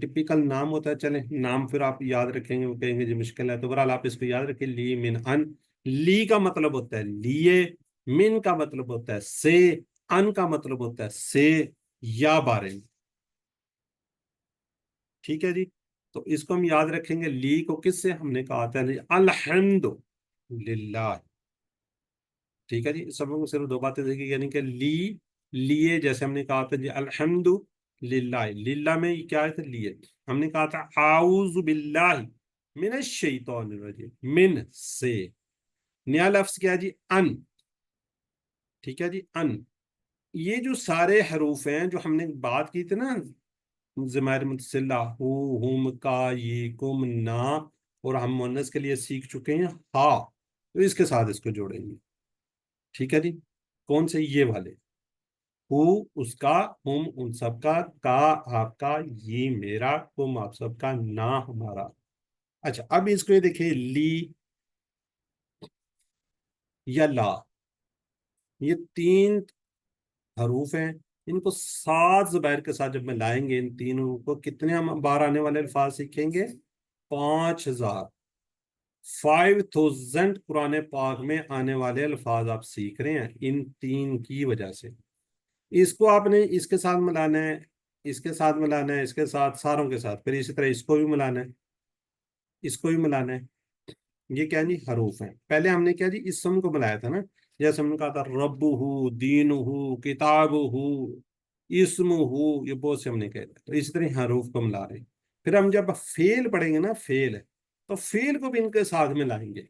Speaker 1: ٹپیکل نام ہوتا ہے. چلیں نام پھر آپ یاد رکھیں گے، وہ کہیں گے جی مشکل ہے، تو بہرحال آپ اس کو یاد رکھیں. لی، من، ان. لی کا مطلب ہوتا ہے لیے، من کا مطلب ہوتا ہے سے، ان کا مطلب ہوتا ہے سے یا بارے میں. ٹھیک ہے جی. تو اس کو ہم یاد رکھیں گے. لی کو کس سے ہم نے کہا تھا؟ الحمد للہ. ٹھیک ہے جی. سب لوگوں کو صرف دو باتیں دیکھی، یعنی کہ لی، لیے، جیسے ہم نے کہا تھا جی الحمد للہ. للہ میں یہ کیا ہے؟ لیے. ہم نے کہا تھا اعوذ باللہ من الشیطان الرجیم، من سے. نیا لفظ کیا جی؟ ان. ٹھیک ہے جی. ان. یہ جو سارے حروف ہیں جو ہم نے بات کی تھی نا، ضمائر متصلہ، ہو، ہم، کا، یہ، کم، نا، اور ہم مؤنث کے لیے سیکھ چکے ہیں ہا، تو اس کے ساتھ اس کو جوڑیں گے. ٹھیک ہے جی. کون سے؟ یہ والے. ہو اس کا، ہم ان سب کا، آپ کا، یہ میرا، کم آپ سب کا، نا ہمارا. اچھا اب اس کو یہ دیکھیں، لی یا لا، یہ تین حروف ہیں. ان کو 7 زبائر کے ساتھ جب میں لائیں گے، ان تینوں کو کتنے ہم بار آنے والے الفاظ سیکھیں گے؟ 5000. 5000 قرآن پاک میں آنے والے الفاظ آپ سیکھ رہے ہیں ان تین کی وجہ سے. اس کو آپ نے اس کے ساتھ ملانا ہے، اس کے ساتھ ملانا ہے، اس کے ساتھ، ساروں کے ساتھ. پھر اسی طرح اس کو بھی ملانا ہے، اس کو بھی ملانا ہے. یہ کیا جی؟ حروف ہیں. پہلے ہم نے کیا جی؟ اسم کو ملایا تھا نا. جیسے ہم نے کہا تھا رب ہو، دین ہو، کتاب ہو، اسم ہو، یہ بہت سے ہم نے کہا تھا. تو اسی طرح حروف کو ملا رہے ہیں. پھر ہم جب فعل پڑھیں گے نا، فعل، تو فعل کو بھی ان کے ساتھ میں لائیں گے.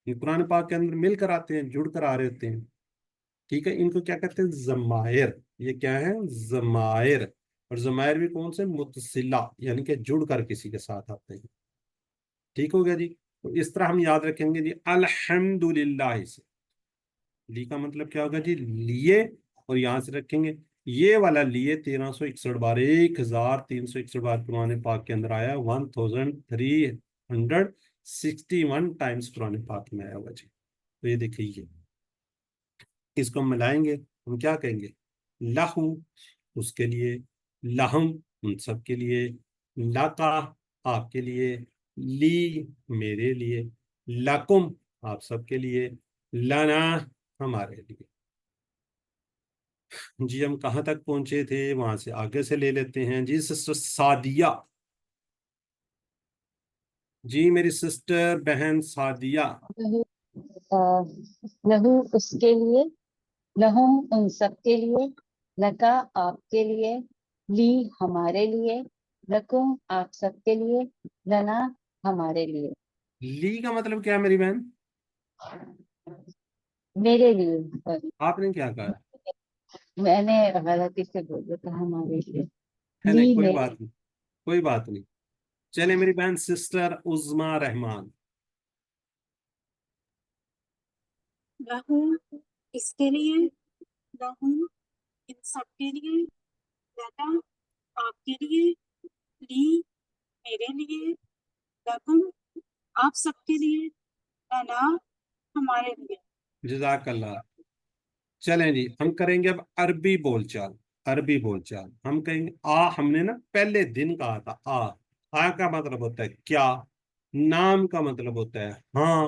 Speaker 1: یہ قرآن پاک کے اندر مل کر آتے ہیں، جڑ کر آ رہے ہوتے ہیں. ٹھیک ہے. ان کو کیا کہتے ہیں؟ ضمائر. یہ کیا ہے؟ ضمائر. اور ضمائر بھی کون سے؟ متصلہ، یعنی کہ جڑ کر کسی کے ساتھ آتے ہیں. ٹھیک ہو گیا جی. تو اس طرح ہم یاد رکھیں گے جی الحمدللہ سے. لی کا مطلب کیا ہوگا جی؟ لیے. اور یہاں سے رکھیں گے یہ والا لیے 1361 بار، 1361 بار قرآن پاک کے اندر آیا. 1361 ٹائمز قرآن پاک میں آیا ہوا جی. تو یہ دیکھیں، یہ اس کو ہم ملائیں گے، ہم کیا کہیں گے؟ لہو اس کے لیے، لہم ان سب کے لیے، لکا آپ کے لیے، لی میرے لیے، لکم آپ سب کے لیے، لنا ہمارے لیے. جی ہم کہاں تک پہنچے تھے؟ وہاں سے آگے سے لے لیتے ہیں جی. سسٹر سعدیہ، جی میری سسٹر بہن سعدیہ.
Speaker 5: لہو اس کے لیے، لہم ان سب کے لیے، لکا آپ کے لیے، لی ہمارے لیے، لکم آپ سب کے لیے، لنا ہمارے لیے.
Speaker 1: لی کا مطلب کیا ہے میری بہن؟
Speaker 5: میرے لیے. sorry.
Speaker 1: آپ نے کیا کہا؟
Speaker 5: میں نے غلطی سے بول تھا ہمارے لیے.
Speaker 1: نہیں کوئی
Speaker 5: میرے
Speaker 1: بات نہیں، کوئی بات نہیں. چلے میری بہن سسٹر عظما رحمان.
Speaker 9: لہو اس کے لیے، لہم ان سب کے لیے، لنا آپ کے لیے، لی میرے لیے، لکم آپ سب کے لیے، لنا ہمارے لیے.
Speaker 1: جزاک اللہ. چلیں جی ہم کریں گے اب عربی بول چال. عربی بول چال ہم کہیں گے. ہم نے نا پہلے دن کہا تھا آ کا مطلب ہوتا ہے کیا، نام کا مطلب ہوتا ہے ہاں.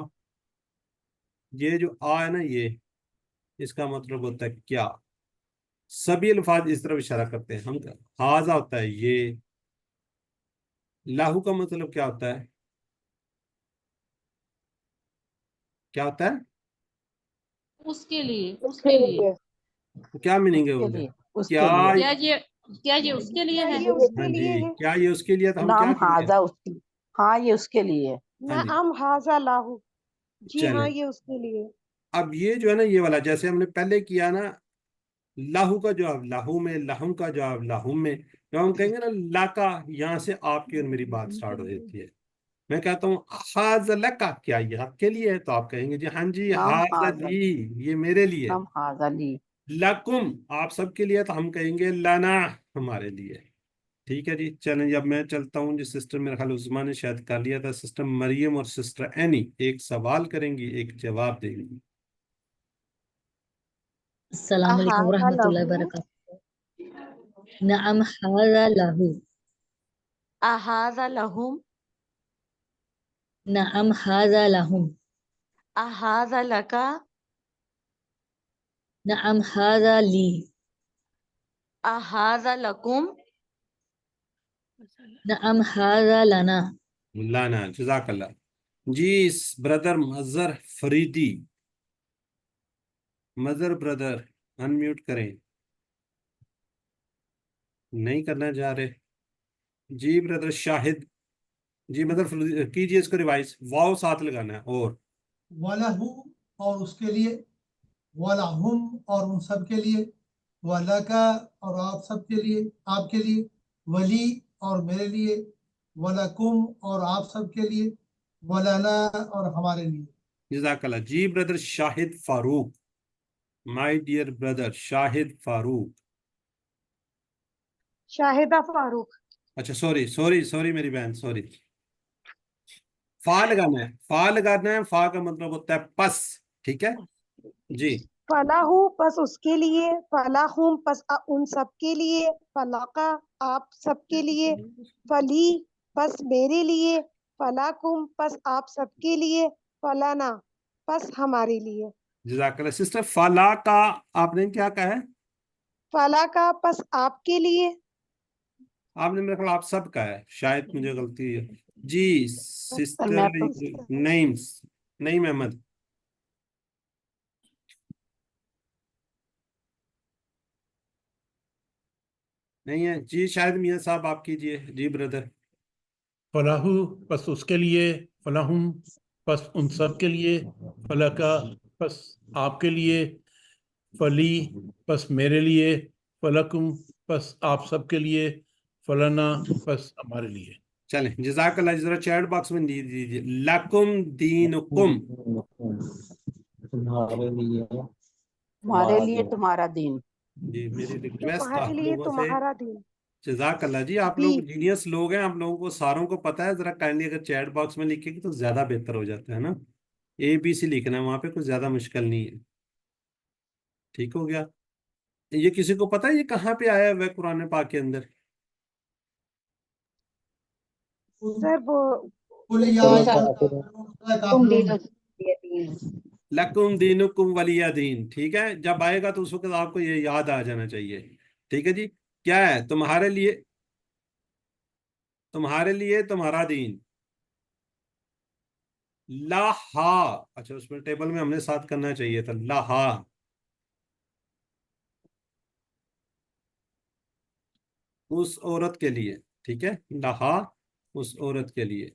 Speaker 1: یہ جو ہے نا، یہ اس کا مطلب ہوتا ہے کیا. سبھی الفاظ اس طرف اشارہ کرتے ہیں. ہم ہاضا ہوتا ہے یہ. لاہو کا مطلب کیا ہوتا ہے؟ کیا ہوتا ہے؟
Speaker 2: اس کے لیے،
Speaker 3: اس
Speaker 2: اس
Speaker 3: کے
Speaker 2: کے لیے.
Speaker 3: لیے
Speaker 1: تو کیا میننگ ہے
Speaker 10: اس کے
Speaker 1: ادھر؟
Speaker 10: لیے، اس کے
Speaker 1: کیا
Speaker 10: لیے
Speaker 2: کیا یہ اس کے لیے
Speaker 3: کیا
Speaker 2: ہے؟
Speaker 3: یہ اس
Speaker 1: ہاں
Speaker 3: کے
Speaker 1: جی،
Speaker 3: لیے ہے؟
Speaker 1: کیا یہ اس کے لیے تو ہم
Speaker 10: نام
Speaker 1: کیا کہیں گے؟
Speaker 10: ہاضا اس کے، ہاں یہ اس کے لیے ہے۔
Speaker 1: ہاں جی
Speaker 3: نعم ھذا لہو، جی
Speaker 1: چلیں،
Speaker 3: ہاں یہ اس کے لیے۔
Speaker 1: اب یہ جو ہے نا یہ والا جیسے ہم نے پہلے کیا نا، لاہو کا جواب لاہو میں، لہم کا جواب لاہم میں، جب ہم کہیں گے نا لا کا، یہاں سے آپ کی اور میری بات سٹارٹ ہو جاتی ہے۔ میں کہتا ہوں ہاذا لکا، کیا یہ آپ کے لیے ہے؟ تو آپ کہیں گے جی ہاں جی،
Speaker 10: نام
Speaker 1: ہاذا
Speaker 10: ہاضا،
Speaker 1: لی، یہ میرے لیے۔
Speaker 10: نام ہاضا لی،
Speaker 1: لکم، آپ سب کے لیے، تو ہم کہیں گے لنا، ہمارے لیے۔ ٹھیک ہے جی، چلیں جی اب میں چلتا ہوں جی۔ سسٹر میرا خیال عثمان نے شاید کر لیا تھا، سسٹر مریم اور سسٹر اینی ایک سوال کریں گی، ایک جواب دیں گی۔
Speaker 11: السلام علیکم
Speaker 3: اھذا
Speaker 11: ورحمۃ اللہ
Speaker 3: لہو،
Speaker 11: وبرکاتہ۔ نعم ھذا لہو،
Speaker 3: اھذا لہم،
Speaker 11: نعم ھذا لہم،
Speaker 3: اھذا لکا،
Speaker 11: نعم ھذا لی،
Speaker 3: اھذا لکم،
Speaker 11: نعم ھذا لنا۔
Speaker 1: لانا، جزاک اللہ جی۔ بردر مظہر فریدی، مظہر بردر انمیوٹ کریں، نہیں کرنا چاہ رہے جی۔ بردر شاہد جی، مظہر کیجئے اس کو ریوائز، واو ساتھ لگانا ہے، اور
Speaker 8: وَلَهُ اور اس کے لیے، وَلَهُم اور ان سب کے لیے، وَلَكَ اور آپ سب کے لیے، آپ کے لیے، ولی اور میرے لیے، وَلَكُم اور آپ سب کے لیے، وَلَنَا اور ہمارے لیے۔
Speaker 1: جزاک اللہ جی۔ Brother Shahid Farooq, my dear brother Shahid Farooq,
Speaker 3: Shahida Farooq,
Speaker 1: اچھا سوری میری بہن، سوری۔ فا لگانا ہے، فا لگانا ہے، فا کا مطلب ہوتا ہے پس، ٹھیک ہے جی۔
Speaker 3: فلاح پس اس کے لیے، فلاحم پس ان سب کے لیے، فلاقہ آپ سب کے لیے، فلی پس میرے لیے، فلاکم پس آپ سب کے لیے، فلانا پس ہمارے لیے۔
Speaker 1: جزاک اللہ سسٹر، فلا کا آپ نے کیا کہا ہے؟
Speaker 3: فلا کا پس آپ کے لیے،
Speaker 1: آپ نے میرے خیال آپ سب کا ہے، شاید مجھے غلطی ہے جی۔
Speaker 10: سر
Speaker 1: سسٹر
Speaker 10: میں تو
Speaker 1: نعیم احمد، نہیں ہے جی۔ شاید میاں صاحب آپ کیجئے جی بردر۔
Speaker 4: فلاحو پس اس کے لیے، فلاحم پس ان سب کے لیے، فلکا پس آپ کے لیے، فلی پس میرے لیے، فلکم پس آپ سب کے لیے، فلنا پس ہمارے لیے۔
Speaker 1: چلیں جزاک اللہ، ذرا چیٹ باکس میں دیجیے لکم دینکم،
Speaker 12: تمہارے لیے
Speaker 10: ہمارے لیے تمہارا دین۔
Speaker 1: جی میری ریکویسٹ
Speaker 3: تمہارے
Speaker 1: آپ
Speaker 3: لیے
Speaker 1: لوگوں سے،
Speaker 3: تمہارا دین،
Speaker 1: جزاک اللہ جی، آپ لوگ جینیس لوگ ہیں، آپ لوگوں کو ساروں کو پتہ ہے، ذرا کائنڈلی اگر چیٹ باکس میں لکھیں گے تو زیادہ بہتر ہو جاتا ہے نا۔ ABC لکھنا ہے وہاں پہ، کچھ زیادہ مشکل نہیں ہے، ٹھیک ہو گیا۔ یہ کسی کو پتہ ہے یہ کہاں پہ آیا ہوا ہے قرآن پاک کے اندر؟
Speaker 3: سر وہ
Speaker 8: قُلْ يَا أَيُّهَا الْكَافِرُونَ،
Speaker 1: لکم دینکم ولی دین، ٹھیک ہے، جب آئے گا تو اس وقت آپ کو یہ یاد آ جانا چاہیے، ٹھیک ہے جی۔ کیا ہے؟ تمہارے لیے تمہارا دین، لاہا، اچھا اس میں ٹیبل میں ہم نے ساتھ کرنا چاہیے تھا، لاہا، اس عورت کے لیے، ٹھیک ہے، لاہا اس عورت کے لیے۔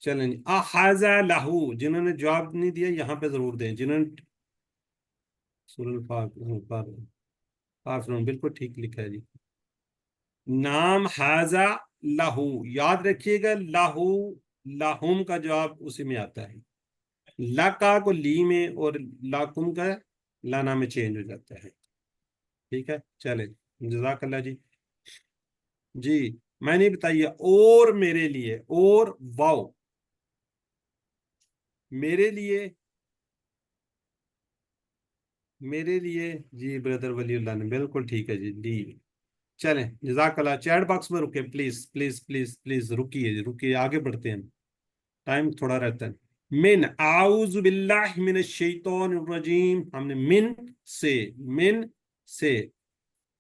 Speaker 1: چلیں جی، احاذا لہو، جنہوں نے جواب نہیں دیا یہاں پہ ضرور دیں، جنہوں نے کافرون بالکل ٹھیک لکھا ہے جی۔ نام حاذا لہو، یاد رکھیے گا، لہو لاہم کا جواب اسی میں آتا ہے، لکا کو لی میں اور لاکم کا لانا میں چینج ہو جاتا ہے، ٹھیک ہے۔ چلیں جزاک اللہ جی۔ جی میں نہیں بتائیے، اور میرے لیے، اور واو میرے لیے جی بردر ولی اللہ نے بالکل ٹھیک ہے جی، لی۔ چلیں جزاک اللہ، چیٹ باکس میں رکے پلیز پلیز پلیز پلیز، رکیے جی رکیے، آگے بڑھتے ہیں، ٹائم تھوڑا رہتا ہے۔ من، اعوذ باللہ من الشیطان الرجیم، ہم نے من سے،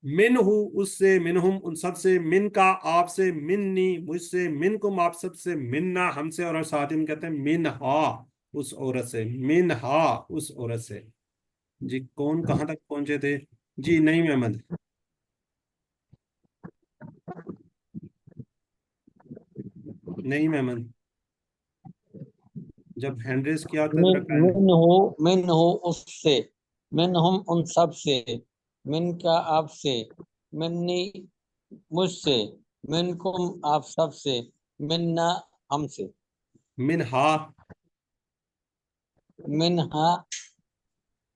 Speaker 1: من ہو اس سے، منہم ان سب سے، من کا آپ سے، منی مجھ سے، منکم آپ سب سے، مننا ہم سے، اور ساتھ ہم کہتے ہیں منہا اس عورت سے، منہا اس عورت سے، جی کون کہاں تک پہنچے تھے؟ جی نعیم احمد. نعیم احمد جب ہینڈ ریز کیا تو ذرا
Speaker 13: من ہو اس سے، من ہم ان سب سے، من کا آپ سے، منی مجھ سے، من کم آپ سب سے، مننا ہم سے،
Speaker 1: منہا
Speaker 13: منہا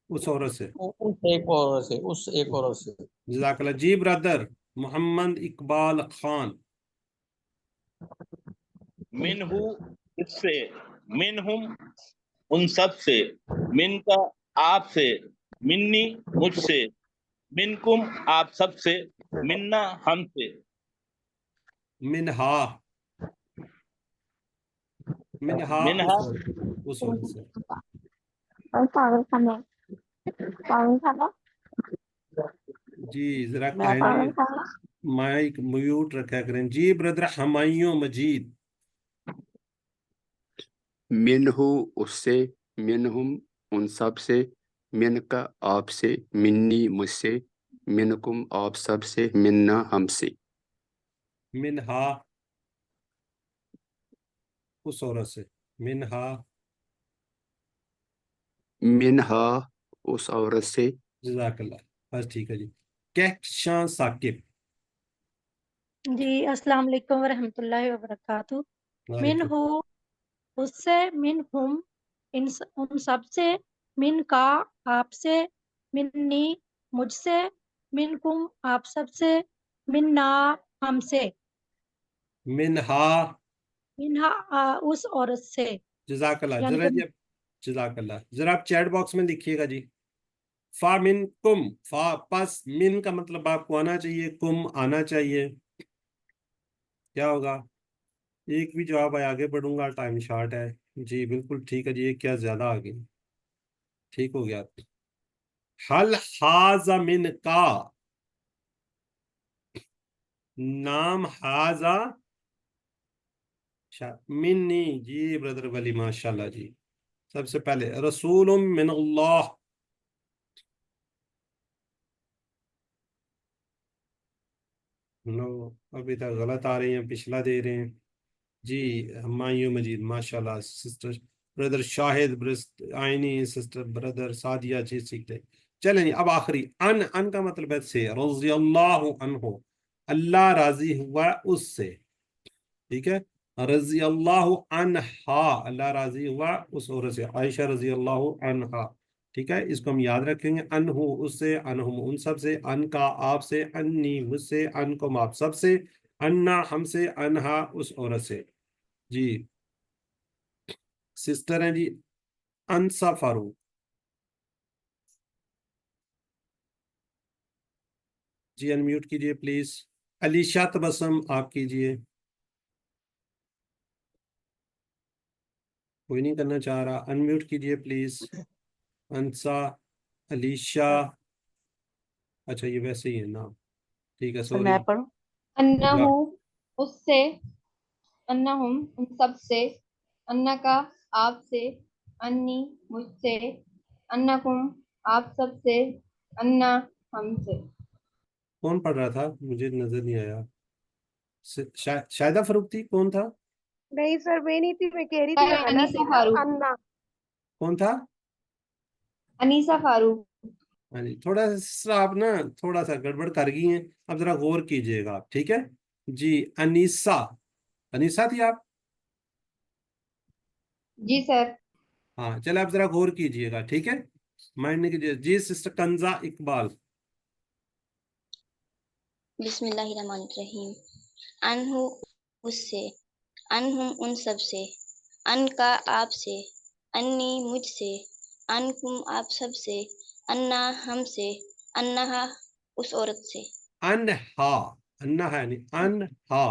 Speaker 1: اس عورت سے.
Speaker 13: اس ایک عورت سے، اس ایک عورت سے.
Speaker 1: جزاک اللہ. جی برادر محمد اقبال خان.
Speaker 14: منہو اس سے، منہم ان سب سے، من کا آپ سے، منی مجھ سے، منکم آپ سب سے، منا ہم سے.
Speaker 1: منہا منہا
Speaker 14: منہا
Speaker 1: اس عورت سے. جی ذرا کائنڈلی مائک میوٹ رکھا کریں. جی برادر ہمایوں مجید.
Speaker 15: منہو اس سے، منہم ان سب سے، من کا آپ سے، منی مجھ سے، منکم آپ سب سے، منا ہم سے.
Speaker 1: منہا اس عورت سے. منہا
Speaker 15: منہا اس عورت سے.
Speaker 1: جزاک اللہ. بس ٹھیک ہے جی. کہکشاں ثاقب.
Speaker 16: جی السلام علیکم ورحمۃ اللہ وبرکاتہ. من
Speaker 1: وعلیکم.
Speaker 16: ہو اس سے، من ہم ان سب سے، من کا آپ سے، منی مجھ سے، من کم آپ سب سے، منا ہم سے،
Speaker 1: منہا
Speaker 16: منہا اس عورت سے.
Speaker 1: جزاک اللہ.
Speaker 16: یعنی
Speaker 1: ذرا
Speaker 16: کہ
Speaker 1: جی جزاک اللہ. ذرا آپ چیٹ باکس میں لکھیے گا جی. فا من کم، فا پس من کا مطلب آپ کو آنا چاہیے، کم آنا چاہیے. کیا ہوگا؟ ایک بھی جواب ہے، آگے بڑھوں گا، ٹائم شارٹ ہے. جی بالکل ٹھیک ہے جی. یہ کیا زیادہ آگے ٹھیک ہو گیا. حل حاز من کا، نام حاضا منی. جی برادر ولی ماشاءاللہ جی. سب سے پہلے رسول من اللہ. نو ابھی تک غلط آ رہی ہیں، پچھلا دے رہے ہیں. جی ہمایوں مجید ماشاءاللہ. سسٹر بردر شاہد، آئینی سسٹر بردر سعدیہ چیز سیکھتے. چلیں اب آخری ان کا مطلب ہے سے. رضی اللہ عنہ، اللہ راضی ہوا اس سے. ٹھیک ہے. رضی اللہ عنہا، اللہ راضی ہوا اس عورت سے، عائشہ رضی اللہ عنہا. ٹھیک ہے. اس کو ہم یاد رکھیں گے. انہو اس سے، انہم ان سب سے، ان کا آپ سے، انی مجھ سے، انکم آپ سب سے، انا ہم سے، انہا اس عورت سے. جی سسٹر ہیں جی انسا فاروق. جی انمیوٹ کیجئے پلیز. علیشا تبسم آپ کیجئے. کوئی نہیں کرنا چاہ رہا. انمیوٹ کیجئے پلیز. انسا، علیشا. اچھا یہ ویسے ہی ہے نام. ٹھیک ہے
Speaker 10: سر
Speaker 1: سوری.
Speaker 10: میں پڑھوں؟
Speaker 17: انہو اس سے، انہم ان سب سے، انکا آپ سے، انی مجھ سے، انکم آپ سب سے، انا ہم سے.
Speaker 1: کون پڑھ رہا تھا؟ مجھے نظر نہیں آیا. شاہدہ فاروق تھی؟ کون تھا؟
Speaker 3: نہیں سر میں نہیں تھی، میں کہہ رہی تھی یہ غلط
Speaker 17: انیسہ
Speaker 3: ہے نا،
Speaker 17: فاروق.
Speaker 3: انا.
Speaker 1: کون تھا؟
Speaker 17: انیسہ فاروق.
Speaker 1: ہاں جی تھوڑا سا آپ نا تھوڑا سا گڑبڑ کر گئی ہیں. اب ذرا غور کیجئے گا آپ. ٹھیک ہے جی. انیسہ، انیسہ تھی آپ؟
Speaker 17: جی سر.
Speaker 1: ہاں چلے آپ ذرا غور کیجئے گا. ٹھیک ہے مائنڈ نہیں کیجئے. جی سسٹر کنزا اقبال.
Speaker 18: بسم اللہ الرحمن الرحیم. انہو اس سے، انہم ان سب سے، ان کا آپ سے، انی مجھ سے، انکم آپ سب سے، انا ہم سے، انہا اس عورت سے.
Speaker 1: انہا، انہا یعنی انہا،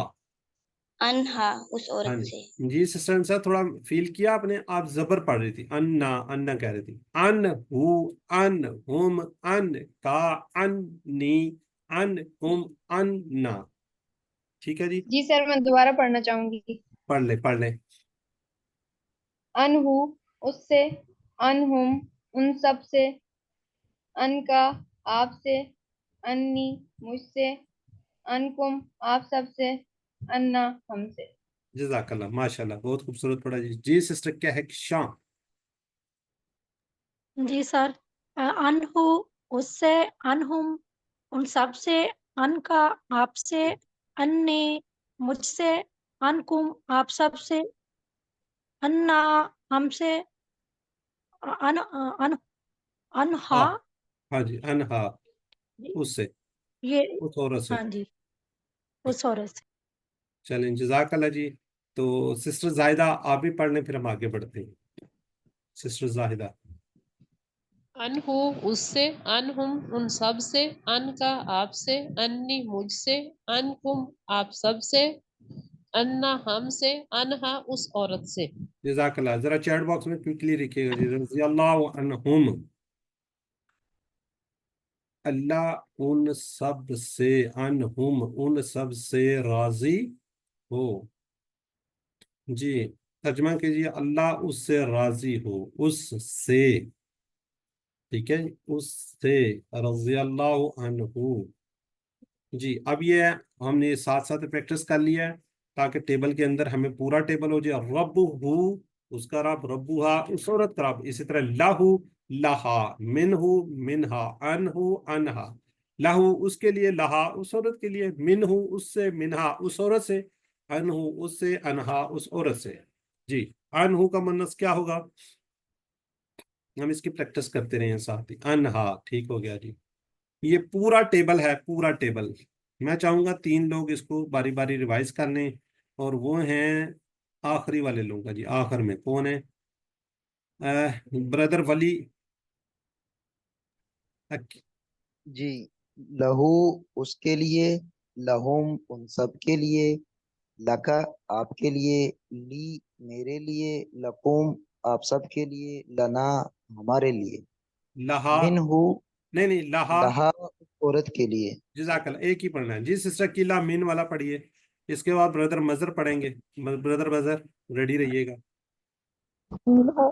Speaker 18: انہا اس
Speaker 1: ہاں
Speaker 18: عورت
Speaker 1: جی.
Speaker 18: سے.
Speaker 1: جی سسٹر انسا تھوڑا فیل کیا آپ نے؟ آپ زبر پڑھ رہی تھی. انا، انا کہہ رہی تھی. ان ہو، ان ہم، ان کا، انی، ان ہم، انا. ٹھیک ہے جی.
Speaker 17: جی سر میں دوبارہ پڑھنا چاہوں گی.
Speaker 1: پڑھ لیں پڑھ لیں.
Speaker 17: انہو اس سے، انہم ان سب سے، ان کا آپ سے، انی مجھ سے، انکم آپ سب سے، انا ہم سے۔
Speaker 1: جزاک اللہ، ماشاء اللہ، بہت خوبصورت پڑھا جی۔ جی سسٹر کیا ہے شام؟
Speaker 16: جی سر، انہو اس سے، انہم ان سب سے، ان کا آپ سے، انی مجھ سے، انکم آپ سب سے، انا ہم سے، ان ان انہا
Speaker 1: ہاں ہاں جی، انہا اس سے،
Speaker 16: یہ
Speaker 1: اس عورت سے۔
Speaker 16: ہاں جی اس عورت سے۔
Speaker 1: چلیں جزاک اللہ جی۔ تو سسٹر زاہدہ آپ بھی پڑھ لیں، پھر ہم آگے بڑھتے ہیں۔ سسٹر زاہدہ۔
Speaker 2: انہو اس سے، انہم ان سب سے، ان کا آپ سے، انی مجھ سے، انکم آپ سب سے، انا ہم سے، انہا اس عورت سے۔
Speaker 1: جزاک اللہ، ذرا چیٹ باکس میں کوئکلی لکھیے گا جی، رضی اللہ عنہم، اللہ ان سب سے، عنہم ان سب سے راضی ہو۔ جی ترجمہ کیجیے، اللہ اس سے راضی ہو، اس سے، ٹھیک ہے، اس سے، رضی اللہ عنہ۔ جی اب یہ ہم نے ساتھ ساتھ پریکٹس کر لیا ہے تاکہ ٹیبل کے اندر ہمیں پورا ٹیبل ہو جائے۔ رب ہو اس کا رب، ربوہا اس عورت کا رب، اسی طرح لہو لہا، منہ منہا، انہو انہا، لہو اس کے لیے، لہا اس عورت کے لیے، منہ اس سے، منہا اس عورت سے، انہو اس سے، انہا اس عورت سے۔ جی انہو کا مؤنث کیا ہوگا؟ ہم اس کی پریکٹس کرتے رہے ہیں ساتھ ہی، انہا، ٹھیک ہو گیا جی۔ یہ پورا ٹیبل ہے، پورا ٹیبل۔ میں چاہوں گا 3 لوگ اس کو باری باری ریوائز کر لیں، اور وہ ہیں آخری والے لوگ کا جی، آخر میں کون ہے؟ بردر ولی۔
Speaker 12: جی لہو اس کے لیے، لہم ان سب کے لیے، لکا آپ کے لیے، لی میرے لیے، لکم آپ سب کے لیے، لنا ہمارے لیے،
Speaker 1: لہا،
Speaker 12: منہو
Speaker 1: نہیں نہیں، لہا،
Speaker 12: لہا عورت کے لیے۔
Speaker 1: جزاک اللہ، ایک ہی پڑھنا ہے جی۔ سسٹر قلعہ مین والا پڑھیے، اس کے بعد بردر مظہر پڑھیں گے۔ بردر مظہر ریڈی رہیے گا۔
Speaker 7: منہو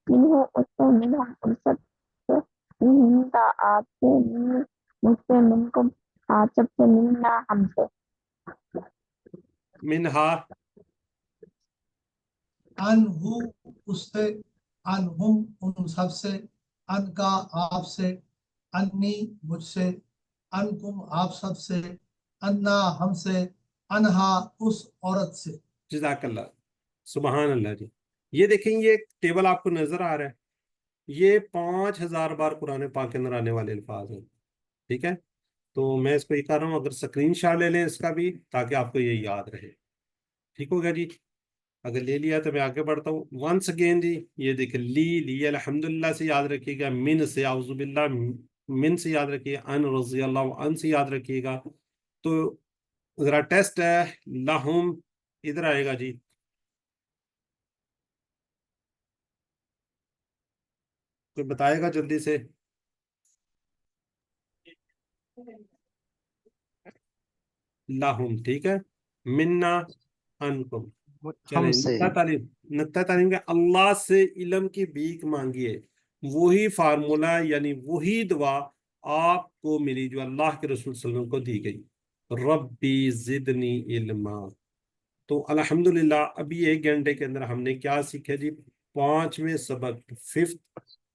Speaker 7: منہو اس سے، منہم ان سب سے، من کا آپ سے، من مجھ سے، منکم آپ سب سے، منا ہم سے۔
Speaker 1: منہا،
Speaker 8: انہو اس سے، انہم ان سب سے، ان کا آپ سے، انی مجھ سے، انکم آپ سب سے، انا ہم سے، انہا اس عورت سے۔
Speaker 1: جزاک اللہ، سبحان اللہ جی۔ یہ دیکھیں، یہ ٹیبل آپ کو نظر آ رہا ہے، یہ 5000 بار قرآن پاک کے اندر آنے والے الفاظ ہیں، ٹھیک ہے۔ تو میں اس کو یہ کر رہا ہوں، اگر اسکرین شاٹ لے لیں اس کا بھی، تاکہ آپ کو یہ یاد رہے، ٹھیک ہو گیا جی۔ اگر لے لیا تو میں آگے بڑھتا ہوں۔ ونس اگین جی، یہ دیکھیں، لی الحمدللہ سے یاد رکھیے گا، من سے، اعوذ باللہ من سے یاد رکھیے گا، ان رضی اللہ عنہ سے یاد رکھیے گا۔ تو ذرا ٹیسٹ ہے، لہم ادھر آئے گا جی، کوئی بتائے گا جلدی سے؟ لہم، ٹھیک ہے، منا انکم۔
Speaker 12: ہم
Speaker 1: چلیں
Speaker 12: سے،
Speaker 1: نقطہ تعلیم کا، اللہ سے علم کی بھیک مانگیے، وہی فارمولا یعنی وہی دعا آپ کو ملی جو اللہ کے رسول صلی اللہ علیہ وسلم کو دی گئی، ربی زدنی علما۔ تو الحمدللہ ابھی 1 گھنٹے کے اندر ہم نے کیا سیکھا جی؟ 5ویں سبق، 5th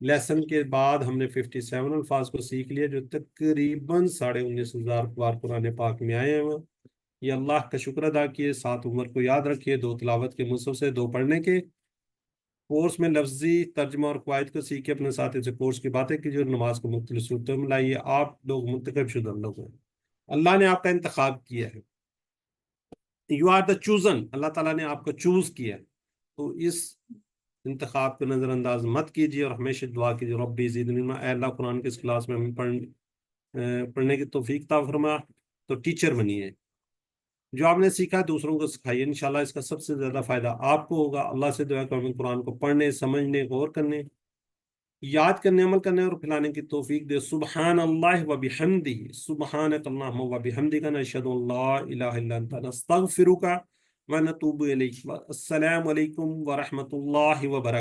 Speaker 1: لیسن کے بعد ہم نے 57 الفاظ کو سیکھ لیا، جو تقریباً 19,500 بار قرآن پاک میں آئے ہیں۔ یہ اللہ کا شکر ادا کیے، 7 عمر کو یاد رکھیے، 2 تلاوت کے مصحف سے، 2 پڑھنے کے کورس میں لفظی ترجمہ اور قواعد کو سیکھے، اپنے ساتھی سے کورس کی باتیں کیجیے، اور نماز کو مختلف صورتوں میں لائیے۔ آپ لوگ منتخب شدہ لوگ ہیں، اللہ نے آپ کا انتخاب کیا ہے، یو آر دا چوزن، اللہ تعالیٰ نے آپ کو چوز کیا ہے۔ تو اس انتخاب کو نظر انداز مت کیجیے، اور ہمیشہ دعا کیجیے، ربی زدنی علما، اے اللہ قرآن کی اس کلاس میں ہمیں پڑھنے کی توفیق عطا فرما۔ تو ٹیچر بنیے، جو آپ نے سیکھا دوسروں کو سکھائیے، انشاءاللہ اس کا سب سے زیادہ فائدہ آپ کو ہوگا۔ اللہ سے دعا کریں قرآن کو پڑھنے، سمجھنے، غور کرنے، یاد کرنے، عمل کرنے اور پھیلانے کی توفیق دے۔ سبحان اللہ و بحمدہ، سبحانک اللہم و بحمدک، نشہد ان لا الہ الا انت، نستغفرک و نتوب الیک۔ السلام علیکم ورحمۃ اللہ وبرکاتہ۔